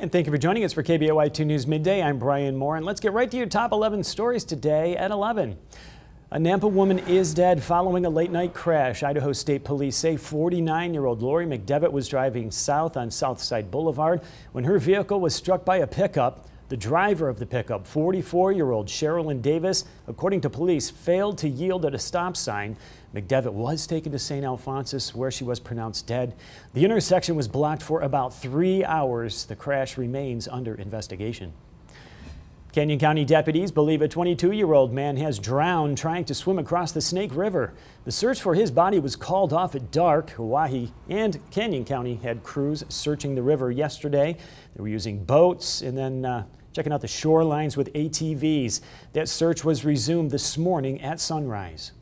And thank you for joining us for KBOI 2 News Midday. I'm Brian Moore, and let's get right to your top 11 stories today at 11. A Nampa woman is dead following a late-night crash. Idaho State Police say 49-year-old Lori McDevitt was driving south on Southside Boulevard when her vehicle was struck by a pickup. The driver of the pickup, 44-year-old Sherilyn Davis, according to police, failed to yield at a stop sign. McDevitt was taken to St. Alphonsus, where she was pronounced dead. The intersection was blocked for about 3 hours. The crash remains under investigation. Canyon County deputies believe a 22-year-old man has drowned trying to swim across the Snake River. The search for his body was called off at dark. Hawaii and Canyon County had crews searching the river yesterday. They were using boats and then checking out the shorelines with ATVs. That search was resumed this morning at sunrise.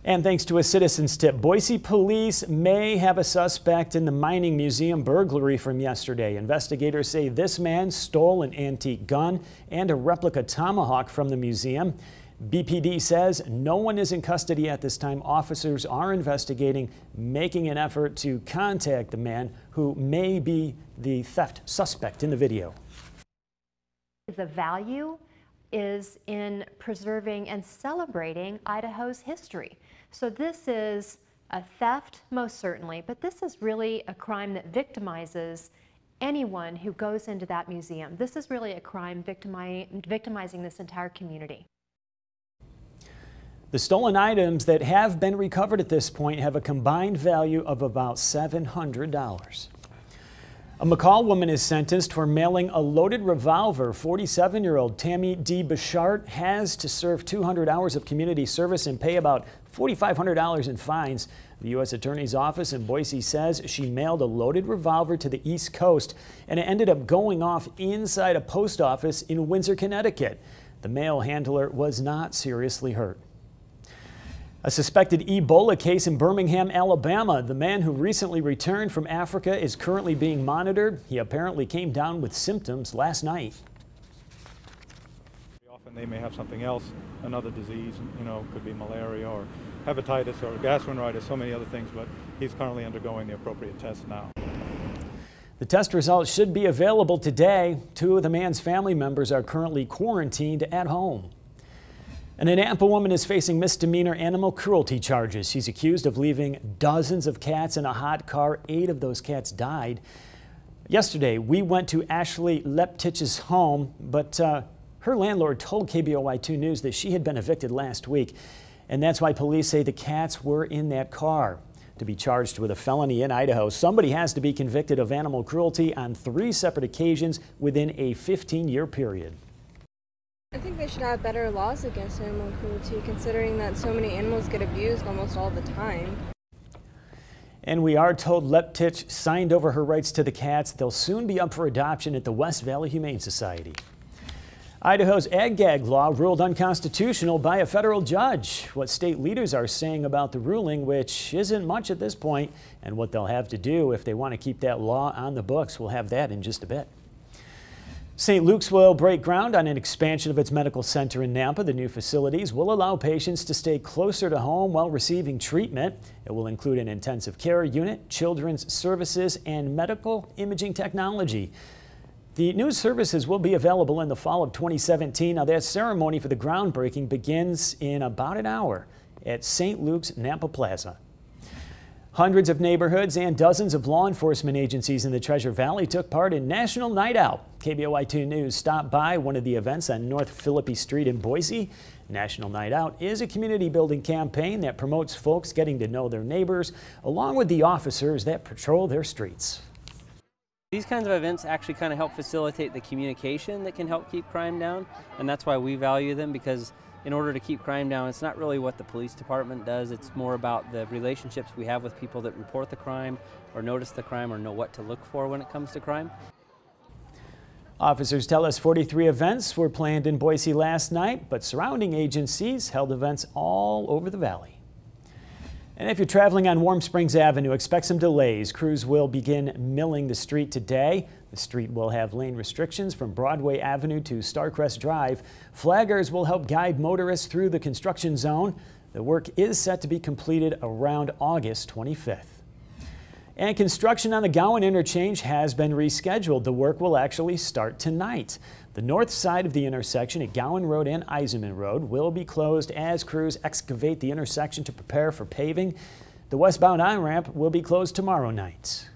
And thanks to a citizen's tip, Boise police may have a suspect in the mining museum burglary from yesterday. Investigators say this man stole an antique gun and a replica tomahawk from the museum. BPD says no one is in custody at this time. Officers are investigating, making an effort to contact the man who may be the theft suspect in the video. The value is in preserving and celebrating Idaho's history. So this is a theft, most certainly, but this is really a crime that victimizes anyone who goes into that museum. This is really a crime victimizing this entire community. The stolen items that have been recovered at this point have a combined value of about $700. A McCall woman is sentenced for mailing a loaded revolver. 47-year-old Tammy D. Bouchard has to serve 200 hours of community service and pay about $4,500 in fines. The U.S. Attorney's Office in Boise says she mailed a loaded revolver to the East Coast and it ended up going off inside a post office in Windsor, Connecticut. The mail handler was not seriously hurt. A suspected Ebola case in Birmingham, Alabama. The man who recently returned from Africa is currently being monitored. He apparently came down with symptoms last night. Often they may have something else, another disease, could be malaria or hepatitis or gastroenteritis, so many other things, but he's currently undergoing the appropriate tests now. The test results should be available today. 2 of the man's family members are currently quarantined at home. And a Nampa woman is facing misdemeanor animal cruelty charges. She's accused of leaving dozens of cats in a hot car. 8 of those cats died. Yesterday, we went to Ashley Leptich's home, but her landlord told KBOI 2 News that she had been evicted last week. And that's why police say the cats were in that car. To be charged with a felony in Idaho, somebody has to be convicted of animal cruelty on 3 separate occasions within a 15-year period. I think they should have better laws against animal cruelty, considering that so many animals get abused almost all the time. And we are told Leptich signed over her rights to the cats. They'll soon be up for adoption at the West Valley Humane Society. Idaho's ag-gag law ruled unconstitutional by a federal judge. What state leaders are saying about the ruling, which isn't much at this point, and what they'll have to do if they want to keep that law on the books. We'll have that in just a bit. St. Luke's will break ground on an expansion of its medical center in Nampa. The new facilities will allow patients to stay closer to home while receiving treatment. It will include an intensive care unit, children's services, and medical imaging technology. The new services will be available in the fall of 2017. Now, that ceremony for the groundbreaking begins in about an hour at St. Luke's Nampa Plaza. Hundreds of neighborhoods and dozens of law enforcement agencies in the Treasure Valley took part in National Night Out. KBOI 2 News stopped by one of the events on North Philippi Street in Boise. National Night Out is a community building campaign that promotes folks getting to know their neighbors, along with the officers that patrol their streets. These kinds of events actually kind of help facilitate the communication that can help keep crime down, and that's why we value them, because in order to keep crime down, it's not really what the police department does. It's more about the relationships we have with people that report the crime or notice the crime or know what to look for when it comes to crime. Officers tell us 43 events were planned in Boise last night, but surrounding agencies held events all over the valley. And if you're traveling on Warm Springs Avenue, expect some delays. Crews will begin milling the street today. The street will have lane restrictions from Broadway Avenue to Starcrest Drive. Flaggers will help guide motorists through the construction zone. The work is set to be completed around August 25th. And construction on the Gowan interchange has been rescheduled. The work will actually start tonight. The north side of the intersection at Gowan Road and Eisenman Road will be closed as crews excavate the intersection to prepare for paving. The westbound on-ramp will be closed tomorrow night.